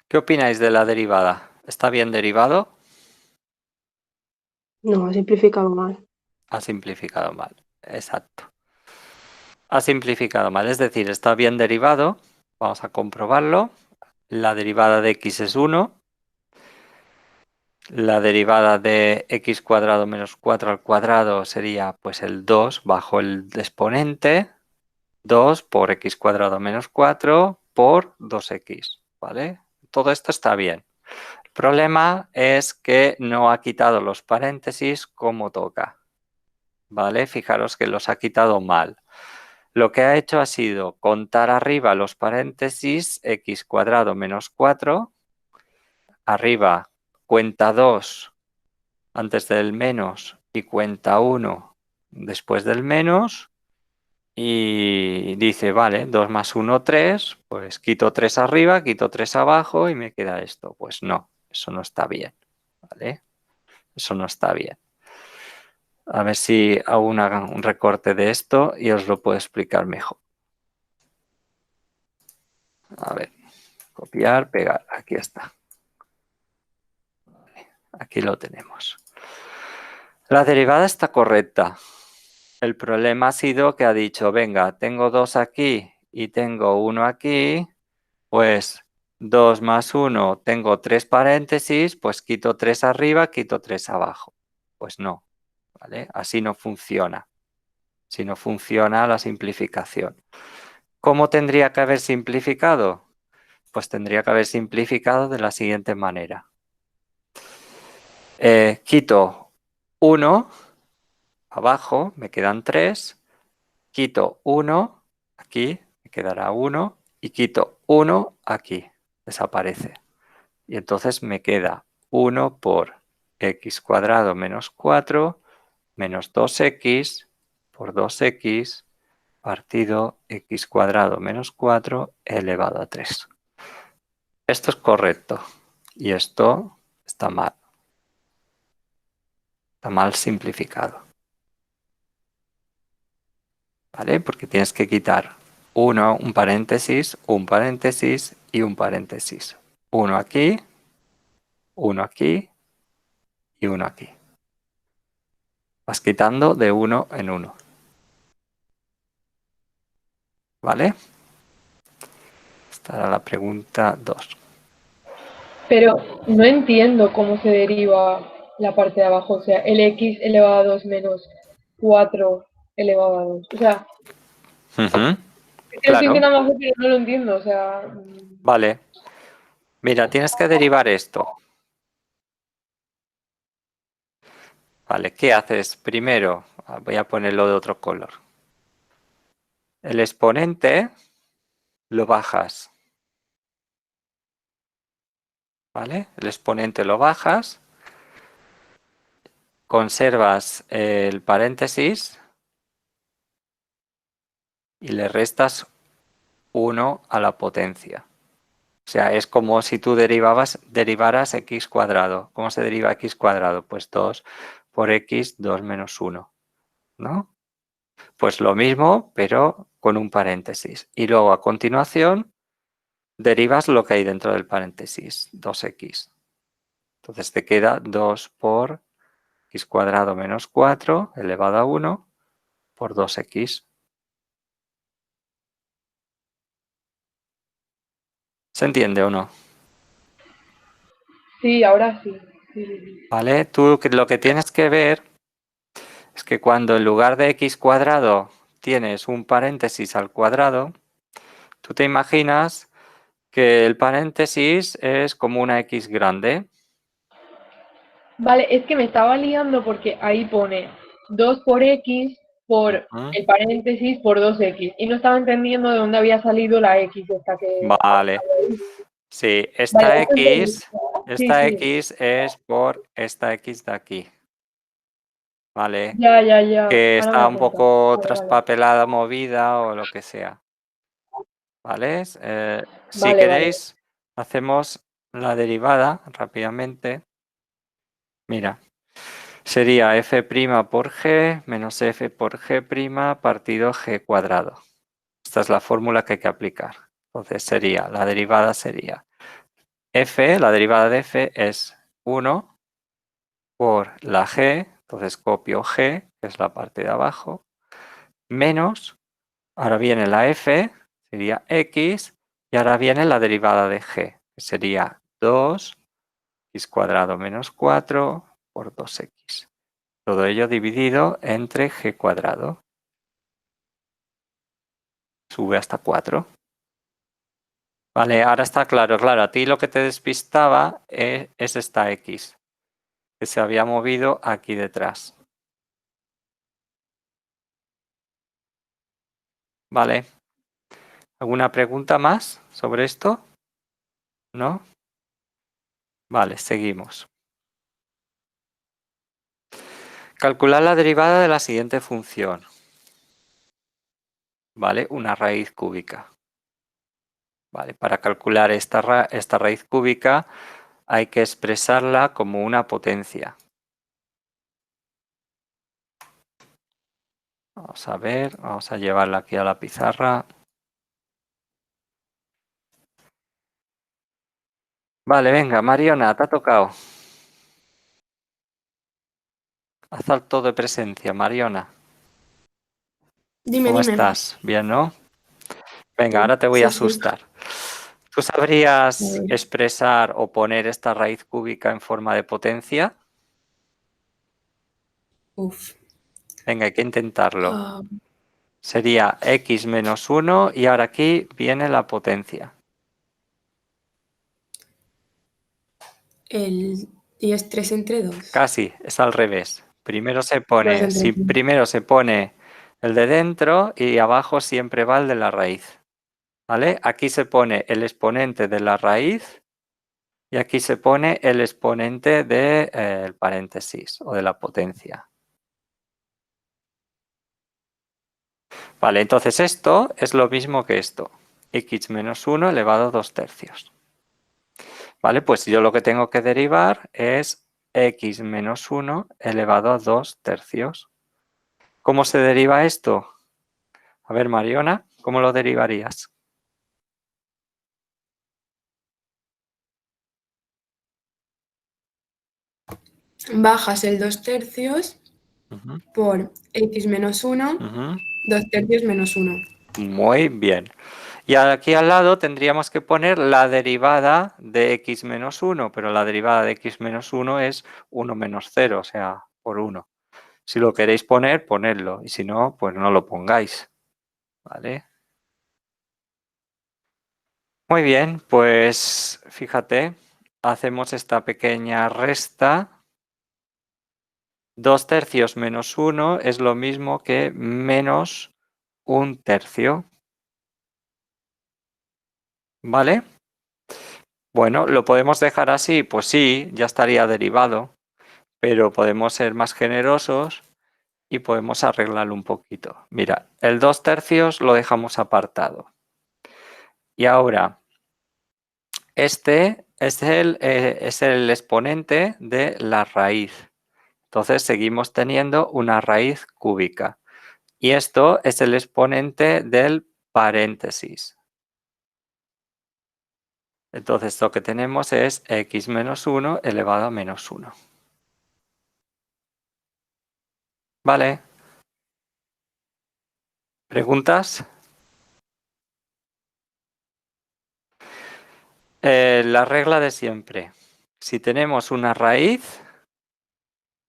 Speaker 1: ¿Qué opináis de la derivada? ¿Está bien derivado?
Speaker 3: No, ha simplificado mal.
Speaker 1: Ha simplificado mal. Exacto. Ha simplificado mal, es decir, está bien derivado. Vamos a comprobarlo. La derivada de x es 1. La derivada de x cuadrado menos 4 al cuadrado sería pues el 2 bajo el exponente. 2 por x cuadrado menos 4 por 2x, ¿vale? Todo esto está bien. El problema es que no ha quitado los paréntesis como toca, ¿vale? Fijaros que los ha quitado mal. Lo que ha hecho ha sido contar arriba los paréntesis x cuadrado menos 4, arriba cuenta 2 antes del menos y cuenta 1 después del menos. Y dice, vale, 2 más 1, 3, pues quito 3 arriba, quito 3 abajo y me queda esto. Pues no, eso no está bien, ¿vale? Eso no está bien. A ver si hago un recorte de esto y os lo puedo explicar mejor. A ver, copiar, pegar, aquí está. Aquí lo tenemos. La derivada está correcta. El problema ha sido que ha dicho, venga, tengo 2 aquí y tengo 1 aquí, pues 2 más 1, tengo 3 paréntesis, pues quito 3 arriba, quito 3 abajo. Pues no, ¿vale? Así no funciona. Si no funciona la simplificación. ¿Cómo tendría que haber simplificado? Pues tendría que haber simplificado de la siguiente manera. Quito 1 abajo, me quedan 3. Quito 1 aquí, me quedará 1. Y quito 1 aquí, desaparece. Y entonces me queda 1 por x cuadrado menos 4 menos 2x por 2x partido x cuadrado menos 4 elevado a 3. Esto es correcto y esto está mal. Está mal simplificado. ¿Vale? Porque tienes que quitar un paréntesis y un paréntesis. Uno aquí y uno aquí. Vas quitando de uno en uno. ¿Vale? Esta era la pregunta 2.
Speaker 2: Pero no entiendo cómo se deriva la parte de abajo, o sea, el x elevado a 2 menos 4 elevado a 2. O sea, es que lo estoy
Speaker 1: Claro,
Speaker 2: intentando hacer, pero no lo entiendo, o sea,
Speaker 1: vale. Mira, tienes que derivar esto. Vale, ¿qué haces? Primero, voy a ponerlo de otro color. El exponente lo bajas. ¿Vale? El exponente lo bajas. Conservas el paréntesis y le restas 1 a la potencia. O sea, es como si tú derivaras x cuadrado. ¿Cómo se deriva x cuadrado? Pues 2 por x, 2 menos 1. ¿No? Pues lo mismo, pero con un paréntesis. Y luego a continuación derivas lo que hay dentro del paréntesis, 2x. Entonces te queda 2 por x cuadrado menos 4 elevado a 1 por 2x. ¿Se entiende o no?
Speaker 2: sí, ahora sí. Sí, sí, sí.
Speaker 1: ¿Vale? Tú lo que tienes que ver es que cuando en lugar de x cuadrado tienes un paréntesis al cuadrado, tú te imaginas que el paréntesis es como una x grande.
Speaker 2: Vale, es que me estaba liando porque ahí pone 2 por x por
Speaker 1: Ujú.
Speaker 2: el paréntesis por 2x y no estaba entendiendo de dónde había salido la x esta que...
Speaker 1: Vale. Sí,
Speaker 2: Vale,
Speaker 1: esta
Speaker 2: esto entendí.
Speaker 1: x,
Speaker 2: Sí,
Speaker 1: esta
Speaker 2: sí,
Speaker 1: x es por esta x de aquí. ¿Vale?
Speaker 2: ya, ya, ya.
Speaker 1: Que
Speaker 2: Ahora me he
Speaker 1: está
Speaker 2: dado
Speaker 1: un
Speaker 2: cuenta.
Speaker 1: poco
Speaker 2: Vale, vale.
Speaker 1: traspapelada, movida o lo que sea. ¿Vale? Si
Speaker 2: Vale, vale.
Speaker 1: queréis, hacemos la derivada rápidamente. Mira, sería f' por g menos f por g' partido g cuadrado. Esta es la fórmula que hay que aplicar. Entonces la derivada sería f, la derivada de f es 1 por la g, entonces copio g, que es la parte de abajo, menos, ahora viene la f, sería x, y ahora viene la derivada de g, que sería 2 x cuadrado menos 4 por 2x. Todo ello dividido entre g cuadrado. Sube hasta 4. Vale, ahora está claro. Claro, a ti lo que te despistaba es esta x, que se había movido aquí detrás. Vale. ¿Alguna pregunta más sobre esto? ¿No? Vale, seguimos. Calcular la derivada de la siguiente función. ¿Vale? Una raíz cúbica. Vale, para calcular esta raíz cúbica hay que expresarla como una potencia. Vamos a ver, vamos a llevarla aquí a la pizarra. Vale, venga, Mariona, te ha tocado. Haz salto de presencia, Mariona.
Speaker 4: Dime,
Speaker 1: ¿Cómo
Speaker 4: dime.
Speaker 1: estás? ¿Bien, no? Venga,
Speaker 4: Sí,
Speaker 1: ahora te voy
Speaker 4: sí,
Speaker 1: a
Speaker 4: sí.
Speaker 1: asustar. ¿Tú sabrías
Speaker 4: A ver.
Speaker 1: expresar o poner esta raíz cúbica en forma de potencia?
Speaker 4: Uf.
Speaker 1: Venga, hay que intentarlo.
Speaker 4: Ah,
Speaker 1: Sería x menos 1 y ahora aquí viene la potencia.
Speaker 4: y es 3 entre 2.
Speaker 1: Casi, es al revés. Primero se
Speaker 4: 2
Speaker 1: pone,
Speaker 4: entre
Speaker 1: si
Speaker 4: 5.
Speaker 1: primero se pone el de dentro y abajo siempre va el de la raíz. ¿Vale? Aquí se pone el exponente de la raíz y aquí se pone el exponente del paréntesis o de la potencia. Vale, entonces esto es lo mismo que esto. X menos 1 elevado a 2 tercios. Vale, pues yo lo que tengo que derivar es x menos 1 elevado a 2 tercios. ¿Cómo se deriva esto? A ver, Mariona, ¿cómo lo derivarías?
Speaker 4: Bajas el 2 tercios
Speaker 1: Ujú,
Speaker 4: por x menos 1,
Speaker 1: ujú.
Speaker 4: 2 tercios menos 1.
Speaker 1: Muy bien. Y aquí al lado tendríamos que poner la derivada de x menos 1, pero la derivada de x menos 1 es 1 menos 0, o sea, por 1. Si lo queréis poner, ponedlo, y si no, pues no lo pongáis. ¿Vale? Muy bien, pues fíjate, hacemos esta pequeña resta. 2 tercios menos 1 es lo mismo que menos 1 tercio. ¿Vale? Bueno, ¿lo podemos dejar así? Pues sí, ya estaría derivado, pero podemos ser más generosos y podemos arreglarlo un poquito. Mira, el 2 tercios lo dejamos apartado. Y ahora, este es el exponente de la raíz. Entonces seguimos teniendo una raíz cúbica. Y esto es el exponente del paréntesis. Entonces lo que tenemos es x menos 1 elevado a menos 1. ¿Vale? ¿Preguntas? La regla de siempre. Si tenemos una raíz,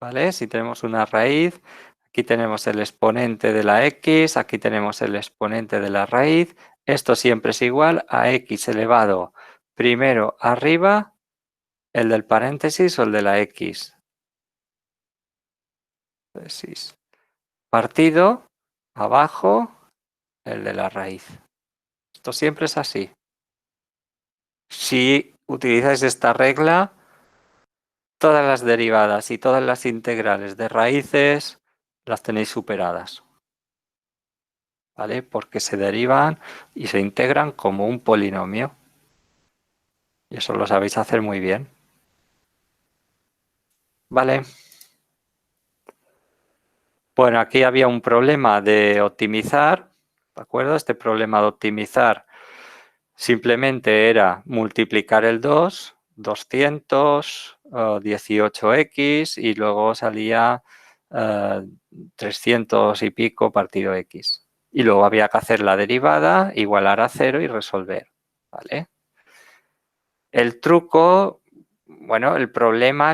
Speaker 1: ¿vale? Si tenemos una raíz, aquí tenemos el exponente de la x, aquí tenemos el exponente de la raíz. Esto siempre es igual a x elevado primero arriba, el del paréntesis o el de la x. Partido abajo, el de la raíz. Esto siempre es así. Si utilizáis esta regla, todas las derivadas y todas las integrales de raíces las tenéis superadas. ¿Vale? Porque se derivan y se integran como un polinomio. Y eso lo sabéis hacer muy bien. ¿Vale? Bueno, aquí había un problema de optimizar, ¿de acuerdo? Este problema de optimizar simplemente era multiplicar el 2, 200, 18x y luego salía 300 y pico partido x. Y luego había que hacer la derivada, igualar a 0 y resolver. ¿Vale? El truco, bueno, el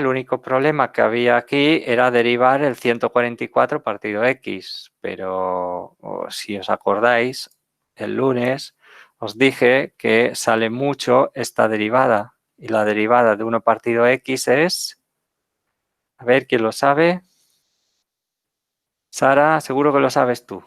Speaker 1: único problema que había aquí era derivar el 144 partido x, pero si os acordáis, el lunes os dije que sale mucho esta derivada y la derivada de 1 partido x es, a ver, ¿quién lo sabe? Sara, seguro que lo sabes tú.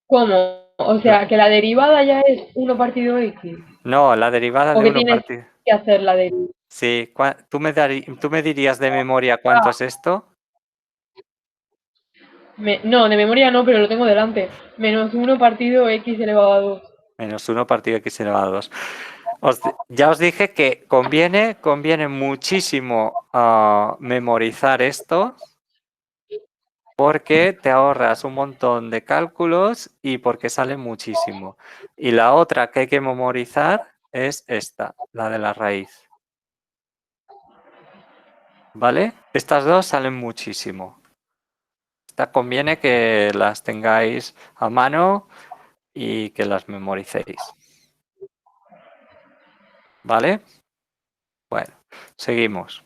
Speaker 2: ¿Cómo? O sea, que la derivada ya es 1 partido x.
Speaker 1: No, la derivada
Speaker 2: ¿O
Speaker 1: de
Speaker 2: que
Speaker 1: 1
Speaker 2: tienes
Speaker 1: partido...
Speaker 2: que hacer la derivada?
Speaker 1: Sí, ¿tú me dirías de memoria cuánto es esto?
Speaker 2: No, de memoria no, pero lo tengo delante. Menos 1 partido x elevado a 2.
Speaker 1: Menos 1 partido x elevado a 2. Ya os dije que conviene muchísimo memorizar esto porque te ahorras un montón de cálculos y porque sale muchísimo. Y la otra que hay que memorizar es esta, la de la raíz. ¿Vale? Estas dos salen muchísimo. Esta conviene que las tengáis a mano y que las memoricéis. ¿Vale? Bueno, seguimos.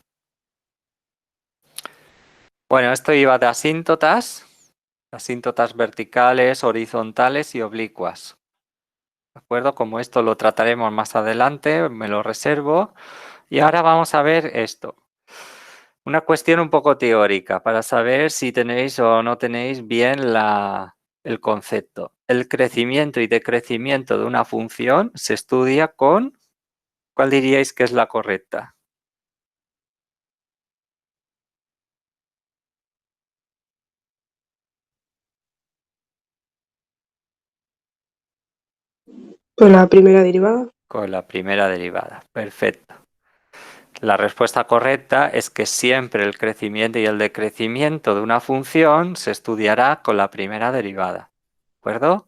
Speaker 1: Bueno, esto iba de asíntotas verticales, horizontales y oblicuas. ¿De acuerdo? Como esto lo trataremos más adelante, me lo reservo. Y ahora vamos a ver esto. Una cuestión un poco teórica para saber si tenéis o no tenéis bien el concepto. El crecimiento y decrecimiento de una función se estudia con... ¿Cuál diríais que es la correcta?
Speaker 3: Pues la primera derivada.
Speaker 1: Con la primera derivada. Perfecto. La respuesta correcta es que siempre el crecimiento y el decrecimiento de una función se estudiará con la primera derivada. ¿De acuerdo?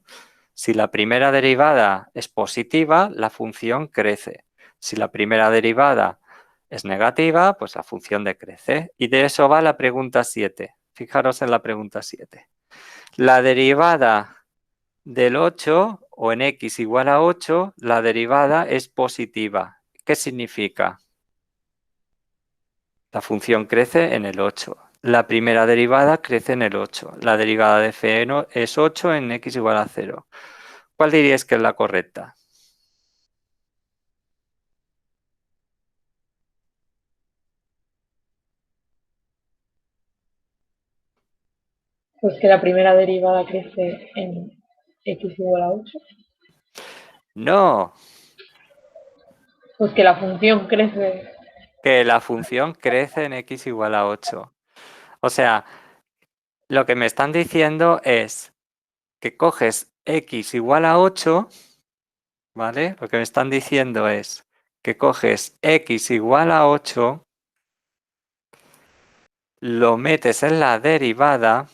Speaker 1: Si la primera derivada es positiva, la función crece. Si la primera derivada es negativa, pues la función decrece. Y de eso va la pregunta 7. Fijaros en la pregunta 7. La derivada del 8 o en x igual a 8, la derivada es positiva. ¿Qué significa? La función crece en el 8. La primera derivada crece en el 8. La derivada de f es 8 en x igual a 0. ¿Cuál diríais que es la correcta?
Speaker 2: Pues que la primera derivada crece en x igual a 8.
Speaker 1: No,
Speaker 2: Pues que la función crece.
Speaker 1: que la función crece en x igual a 8. O sea, lo que me están diciendo es que coges x igual a 8, ¿vale? Lo que me están diciendo es que coges x igual a 8, lo metes en la derivada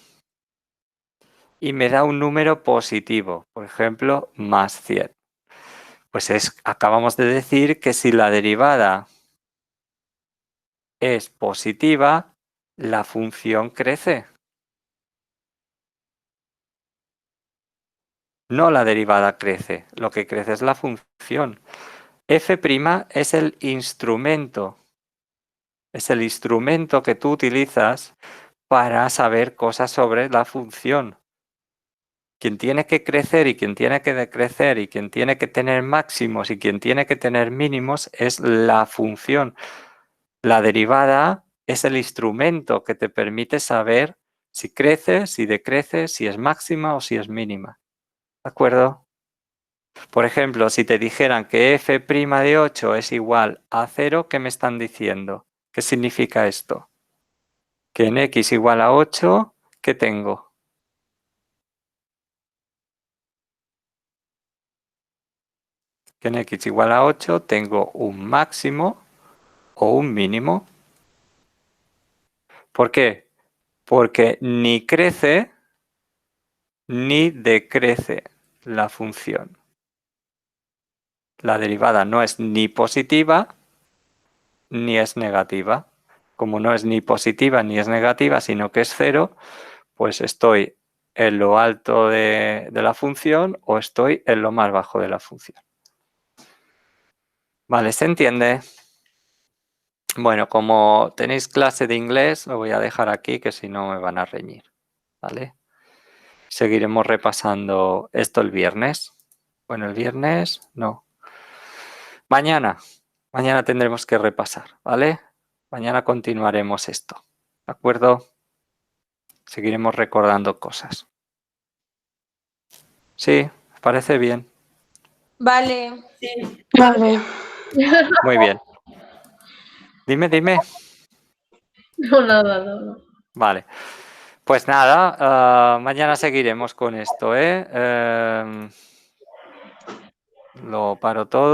Speaker 1: y me da un número positivo, por ejemplo, más 100. Pues acabamos de decir que si la derivada es positiva, la función crece. No la derivada crece, lo que crece es la función. F' es el instrumento. Es el instrumento que tú utilizas para saber cosas sobre la función. Quien tiene que crecer y quien tiene que decrecer y quien tiene que tener máximos y quien tiene que tener mínimos es la función. La derivada es el instrumento que te permite saber si crece, si decrece, si es máxima o si es mínima. ¿De acuerdo? Por ejemplo, si te dijeran que f' de 8 es igual a 0, ¿qué me están diciendo? ¿Qué significa esto? Que en x igual a 8, ¿qué tengo? Que en x igual a 8 tengo un máximo o un mínimo. ¿Por qué? Porque ni crece ni decrece la función. La derivada no es ni positiva ni es negativa. Como no es ni positiva ni es negativa, sino que es 0, pues estoy en lo alto de la función o estoy en lo más bajo de la función. Vale, ¿se entiende? Bueno, como tenéis clase de inglés, lo voy a dejar aquí, que si no me van a reñir. ¿Vale? Seguiremos repasando esto el viernes. Bueno, el viernes no. Mañana tendremos que repasar, ¿vale? Mañana continuaremos esto, ¿de acuerdo? Seguiremos recordando cosas. ¿Sí? ¿Os parece bien?
Speaker 5: Vale.
Speaker 3: Vale.
Speaker 1: Muy bien. Dime.
Speaker 2: No, nada.
Speaker 1: Vale. Pues nada, mañana seguiremos con esto, ¿eh? Lo paro todo.